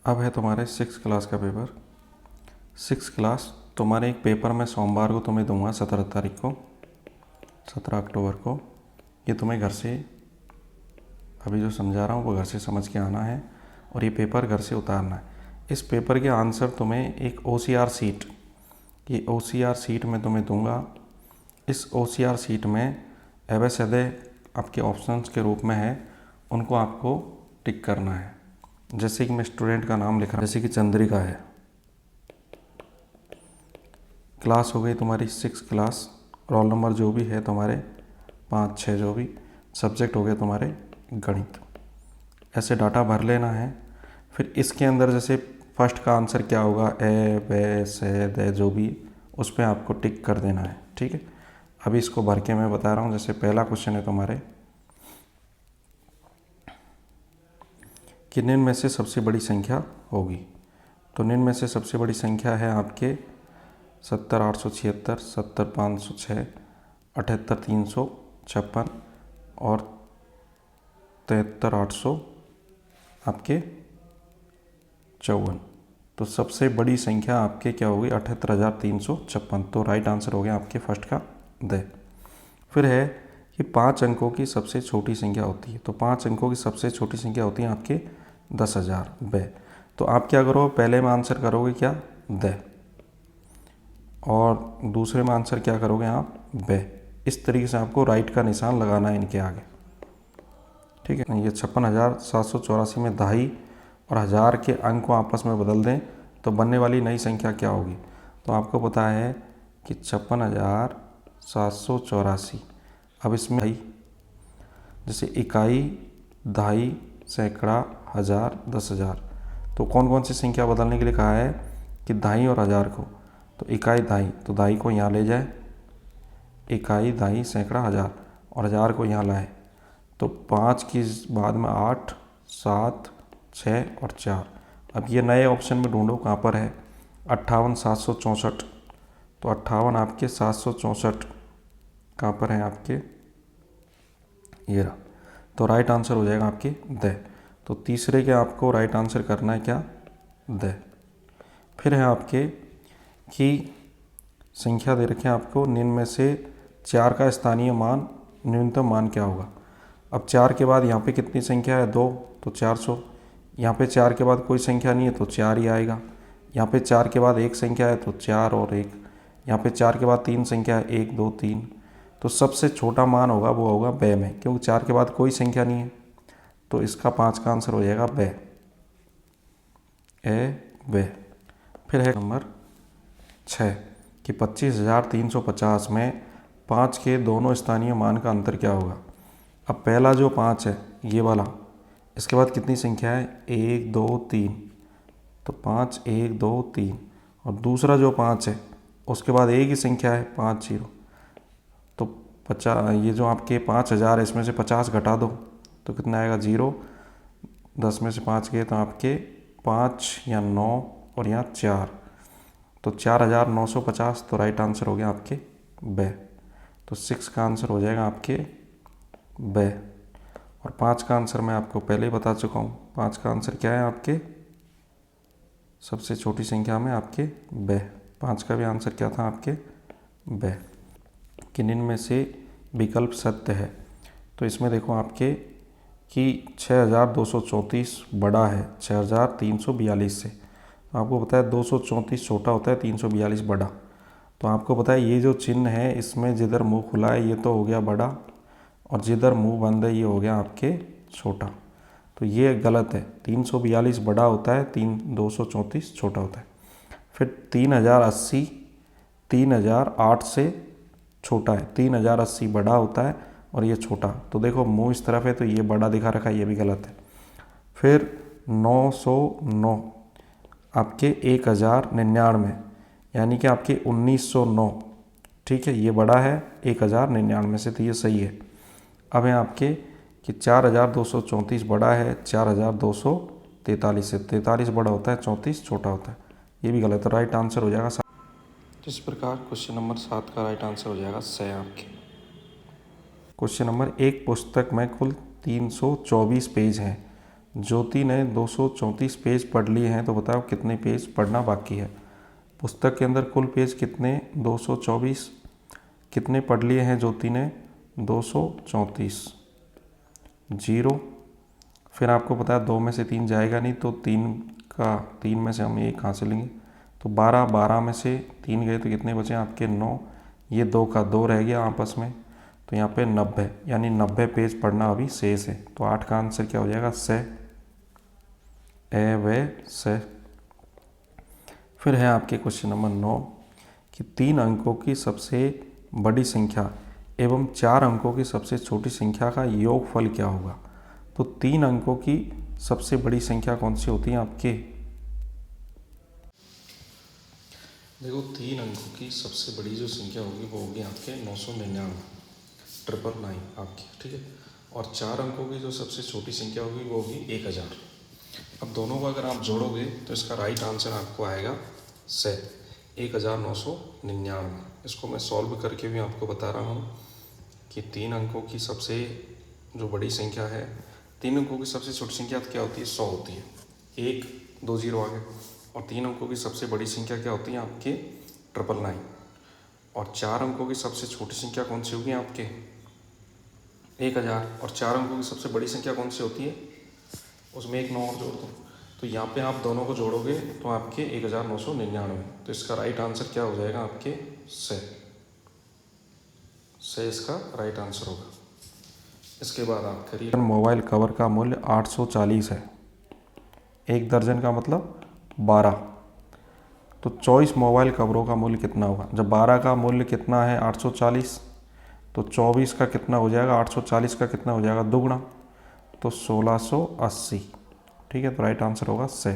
अब है तुम्हारे 6 क्लास का पेपर। 6 क्लास तुम्हारे एक पेपर में सोमवार को तुम्हें दूंगा 17 तारीख को, 17 अक्टूबर को। ये तुम्हें घर से अभी जो समझा रहा हूँ वो घर से समझ के आना है और ये पेपर घर से उतारना है। इस पेपर के आंसर तुम्हें एक OCR सीट, ये OCR सीट में तुम्हें दूंगा। इस OCR सीट में एबेसैडे आपके ऑप्शंस के रूप में है, उनको आपको टिक करना है। जैसे कि मैं स्टूडेंट का नाम लिख रहा हूँ, जैसे कि चंद्रिका है। क्लास हो गई तुम्हारी 6 क्लास, रोल नंबर जो भी है तुम्हारे 5 6 जो भी, सब्जेक्ट हो गए तुम्हारे गणित। ऐसे डाटा भर लेना है। फिर इसके अंदर जैसे फर्स्ट का आंसर क्या होगा, ए बे से दे जो भी, उस पर आपको टिक कर देना है। ठीक है, अभी इसको भर के मैं बता रहा हूँ। जैसे पहला क्वेश्चन है तुम्हारे कि निम्न में से सबसे बड़ी संख्या होगी। तो निम्न में से सबसे बड़ी संख्या है आपके 70 876, 70 506, 78 356 और 73 800 आपके 54। तो सबसे बड़ी संख्या आपके क्या होगी, 78,356। तो राइट आंसर हो गया आपके फर्स्ट का द। फिर है कि 5 अंकों की सबसे छोटी संख्या होती है। तो 5 अंकों की सबसे छोटी संख्या होती है आपके 10,000 ब। तो आप क्या करो, पहले में आंसर करोगे क्या, द, और दूसरे में आंसर क्या करोगे आप, ब। इस तरीके से आपको राइट का निशान लगाना है इनके आगे। ठीक है, ये 56,784 में दहाई और 1000 के अंक को आपस में बदल दें तो बनने वाली नई संख्या क्या होगी। तो आपको पता है कि 56,784। अब इसमें जैसे इकाई, दहाई, सैकड़ा, 1000, 10,000, तो कौन कौन सी संख्या बदलने के लिए कहा है कि दहाई और 1000 को। तो इकाई दहाई, तो दहाई को यहाँ ले जाए, इकाई दहाई सैकड़ा 1000, और 1000 को यहाँ लाए। तो 5 की बाद में 8 7 6 और 4। अब ये नए ऑप्शन में ढूंढो कहाँ पर है, 58,764। तो 58 आपके 764 कहाँ पर है आपके, ये रहा। तो राइट आंसर हो जाएगा आपके द। तो तीसरे के आपको राइट आंसर करना है क्या, द। फिर है आपके कि संख्या दे रखे हैं आपको, निम्न में से 4 का स्थानीय मान, न्यूनतम मान क्या होगा। अब 4 के बाद यहाँ पे कितनी संख्या है, 2, तो 400। यहाँ पे 4 के बाद कोई संख्या नहीं है तो 4 ही आएगा। यहाँ पे 4 के बाद एक संख्या है तो 4 और 1। यहाँ पे 4 के बाद 3 संख्या है, 1 2 3। तो सबसे छोटा मान होगा वो होगा ब में, क्योंकि 4 के बाद कोई संख्या नहीं है। तो इसका 5 का आंसर हो जाएगा ब, ए ब। फिर है नंबर 6 कि 25,350 में 5 के दोनों स्थानीय मान का अंतर क्या होगा। अब पहला जो 5 है ये वाला, इसके बाद कितनी संख्या है, 1 2 3। तो 5 1 2 3। और दूसरा जो 5 है उसके बाद एक ही संख्या है, 5 0। तो 50, ये जो आपके 5,000 है इसमें से 50 घटा दो तो कितना आएगा, 0। 10 में से 5 गए तो आपके 5 या 9 और यहाँ 4, तो 4,950। तो राइट आंसर हो गया आपके ब। तो 6 का आंसर हो जाएगा आपके ब। और 5 का आंसर मैं आपको पहले ही बता चुका हूँ। 5 का आंसर क्या है आपके, सबसे छोटी संख्या में आपके ब। 5 का भी आंसर क्या था आपके ब। कि निम्न में से विकल्प सत्य है। तो इसमें देखो आपके कि 6,234 बड़ा है 6,342 से। तो आपको पता है 234 छोटा होता है, 342 बड़ा। तो आपको पता है ये जो चिन्ह है इसमें जिधर मुंह खुला है ये तो हो गया बड़ा, और जिधर मुंह बंद है ये हो गया आपके छोटा। तो ये गलत है, 342 बड़ा होता है, 234 छोटा होता है। फिर 3080 3008 से छोटा है, 3080 बड़ा होता है और ये छोटा। तो देखो मुंह इस तरफ है तो ये बड़ा दिखा रखा है, ये भी गलत है। फिर 909 आपके 1099, यानी कि आपके 1909। ठीक है, ये बड़ा है 1099 से, तो ये सही है। अब है आपके कि 4,234 बड़ा है 4,243 से, 43 बड़ा होता है, 34 छोटा होता है, ये भी गलत है। राइट आंसर हो जाएगा 7। तो इस प्रकार क्वेश्चन नंबर 7 का राइट आंसर हो जाएगा 6 आपके। क्वेश्चन नंबर 1, पुस्तक में कुल 324 पेज हैं, ज्योति ने 234 पेज पढ़ लिए हैं, तो बताओ कितने पेज पढ़ना बाकी है। पुस्तक के अंदर कुल पेज कितने, 224। कितने पढ़ लिए हैं ज्योति ने, 234। 0। फिर आपको पता है 2 में से 3 जाएगा नहीं, तो 3 में से हम 1 कहाँ से लेंगे, तो 12 में से 3 गए तो कितने बचे आपके, 9। ये 2 का 2 रह गया आपस में, तो यहाँ पे 90, यानी 90 पेज पढ़ना अभी शेष है। तो 8 का आंसर क्या हो जाएगा, से। ए व से। फिर है आपके क्वेश्चन नंबर 9 कि 3 अंकों की सबसे बड़ी संख्या एवं 4 अंकों की सबसे छोटी संख्या का योगफल क्या होगा। तो 3 अंकों की सबसे बड़ी संख्या कौन सी होती है आपके, देखो 3 अंकों की सबसे बड़ी जो संख्या होगी वो होगी आपके 999, 999 आपकी, ठीक है। और 4 अंकों की जो सबसे छोटी संख्या होगी वो होगी 1000। अब दोनों को अगर आप जोड़ोगे तो इसका राइट आंसर आपको आएगा से 1999। इसको मैं सॉल्व करके भी आपको बता रहा हूँ कि 3 अंकों की सबसे जो बड़ी संख्या है, 3 अंकों की सबसे छोटी संख्या क्या होती है, 100 होती है। 1 2 0 आ गए। और 3 अंकों की सबसे बड़ी संख्या क्या होती है आपके, 999। और 4 अंकों की सबसे छोटी संख्या कौन सी होगी आपके, 1000। और 4 अंकों की सबसे बड़ी संख्या कौन सी होती है, उसमें एक 9 और जोड़ दो। तो यहाँ पे आप दोनों को जोड़ोगे तो आपके 1999। तो इसका राइट आंसर क्या हो जाएगा आपके, से इसका राइट आंसर होगा। इसके बाद आप करिए, मोबाइल कवर का मूल्य 840 है। 1 दर्जन का मतलब 12। तो 24 मोबाइल कवरों का मूल्य कितना होगा। जब 12 का मूल्य कितना है 840, तो 24 का कितना हो जाएगा, 840 का कितना हो जाएगा, दुगुना, तो 1680। ठीक है, तो राइट आंसर होगा से।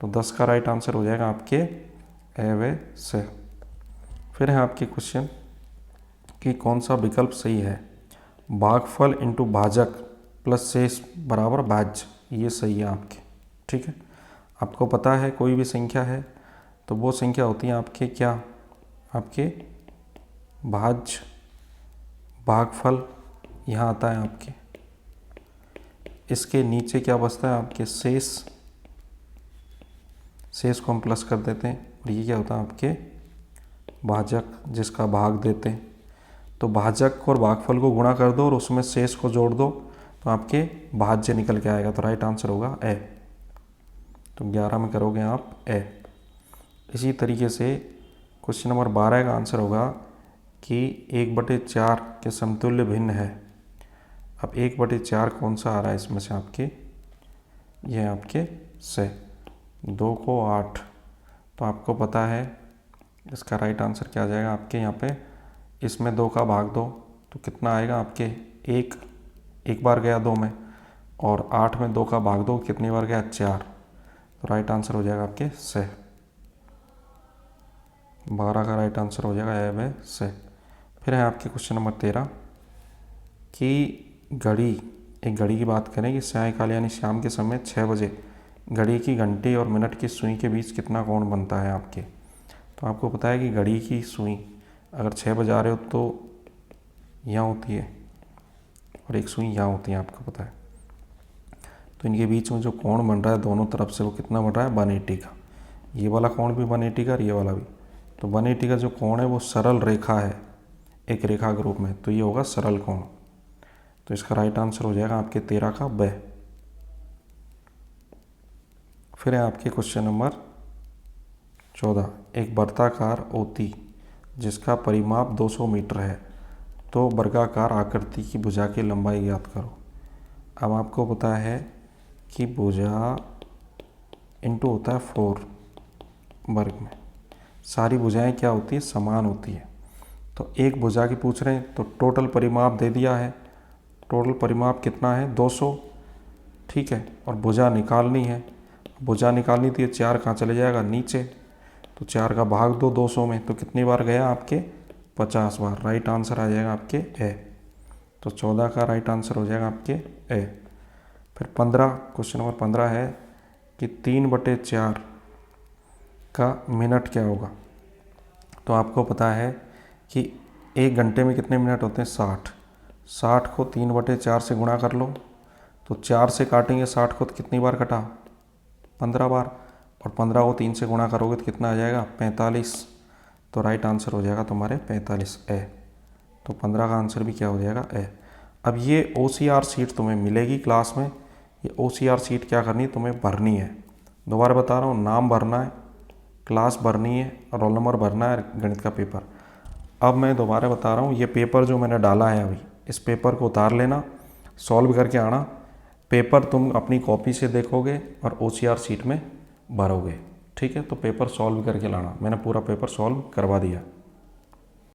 तो 10 का राइट आंसर हो जाएगा आपके ए व से। फिर है आपके क्वेश्चन कि कौन सा विकल्प सही है। भागफल इंटू भाजक प्लस शेष बराबर भाज्य, ये सही है आपके। ठीक है, आपको पता है कोई भी संख्या है तो वो संख्या होती है आपके क्या, आपके भाज्य, भागफल यहाँ आता है आपके। इसके नीचे क्या बचता है आपके, शेष। शेष को हम प्लस कर देते हैं और ये क्या होता है आपके भाजक, जिसका भाग देते हैं। तो भाजक और भागफल को गुणा कर दो और उसमें शेष को जोड़ दो तो आपके भाज्य निकल के आएगा। तो राइट आंसर होगा ए। तो 11 में करोगे आप ए। इसी तरीके से क्वेश्चन नंबर 12 का आंसर होगा कि 1/4 के समतुल्य भिन्न है। अब 1/4 कौन सा आ रहा है इसमें से आपके, यह आपके से 2 को 8। तो आपको पता है इसका राइट आंसर क्या आ जाएगा आपके, यहाँ पे इसमें 2 का भाग दो तो कितना आएगा आपके, एक बार गया 2 में, और 8 में 2 का भाग दो कितनी बार गया, 4। तो राइट आंसर हो जाएगा आपके से। 12 का राइट आंसर हो जाएगा ए व से। फिर है आपके क्वेश्चन नंबर 13 कि घड़ी, एक घड़ी की बात करें कि सायंकाल यानी शाम के समय 6 बजे घड़ी की घंटे और मिनट की सुई के बीच कितना कोण बनता है आपके। तो आपको पता है कि घड़ी की सुई अगर 6 बजा रहे हो तो यहाँ होती है और एक सुई यहाँ होती है, आपको पता है। तो इनके बीच में जो कोण बन रहा है दोनों तरफ से वो कितना बन रहा है, 180 का। ये वाला कोण भी 180 का और ये वाला भी। तो 180 का जो कोण है वो सरल रेखा है, एक रेखा के रूप में, तो ये होगा सरल कोण। तो इसका राइट आंसर हो जाएगा आपके 13 का ब। फिर है आपके क्वेश्चन नंबर 14, एक वर्गाकार ओती जिसका परिमाप 200 मीटर है तो वर्गाकार आकृति की भुजा की लंबाई ज्ञात करो। अब आपको पता है कि भुजा इंटू होता है 4 वर्ग में, सारी भुजाएं क्या होती है, समान होती है। तो एक भुजा की पूछ रहे हैं तो टोटल परिमाप दे दिया है, टोटल परिमाप कितना है 200, ठीक है। और भुजा निकालनी है, भुजा निकालनी थी, 4 कहाँ चले जाएगा नीचे, तो 4 का भाग दो 200 में, तो कितनी बार गया आपके 50 बार। राइट आंसर आ जाएगा आपके ए। तो 14 का राइट आंसर हो जाएगा आपके ए। फिर 15, क्वेश्चन नंबर 15 है कि 3/4 का मिनट क्या होगा। तो आपको पता है कि 1 घंटे में कितने मिनट होते हैं, 60। 60 को 3/4 से गुणा कर लो तो 4 से काटेंगे 60 को तो कितनी बार कटा, 15 बार, और 15 को 3 से गुणा करोगे तो कितना आ जाएगा, 45। तो राइट आंसर हो जाएगा तुम्हारे 45 ए। तो 15 का आंसर भी क्या हो जाएगा, ए। अब ये OCR शीट तुम्हें मिलेगी क्लास में। ये OCR शीट क्या करनी है, तुम्हें भरनी है। दोबारा बता रहा हूँ, नाम भरना है, क्लास भरनी है, रोल नंबर भरना है, गणित का पेपर। अब मैं दोबारा बता रहा हूँ, ये पेपर जो मैंने डाला है अभी, इस पेपर को उतार लेना, सॉल्व करके आना। पेपर तुम अपनी कॉपी से देखोगे और OCR शीट में भरोगे, ठीक है। तो पेपर सॉल्व करके लाना। मैंने पूरा पेपर सॉल्व करवा दिया।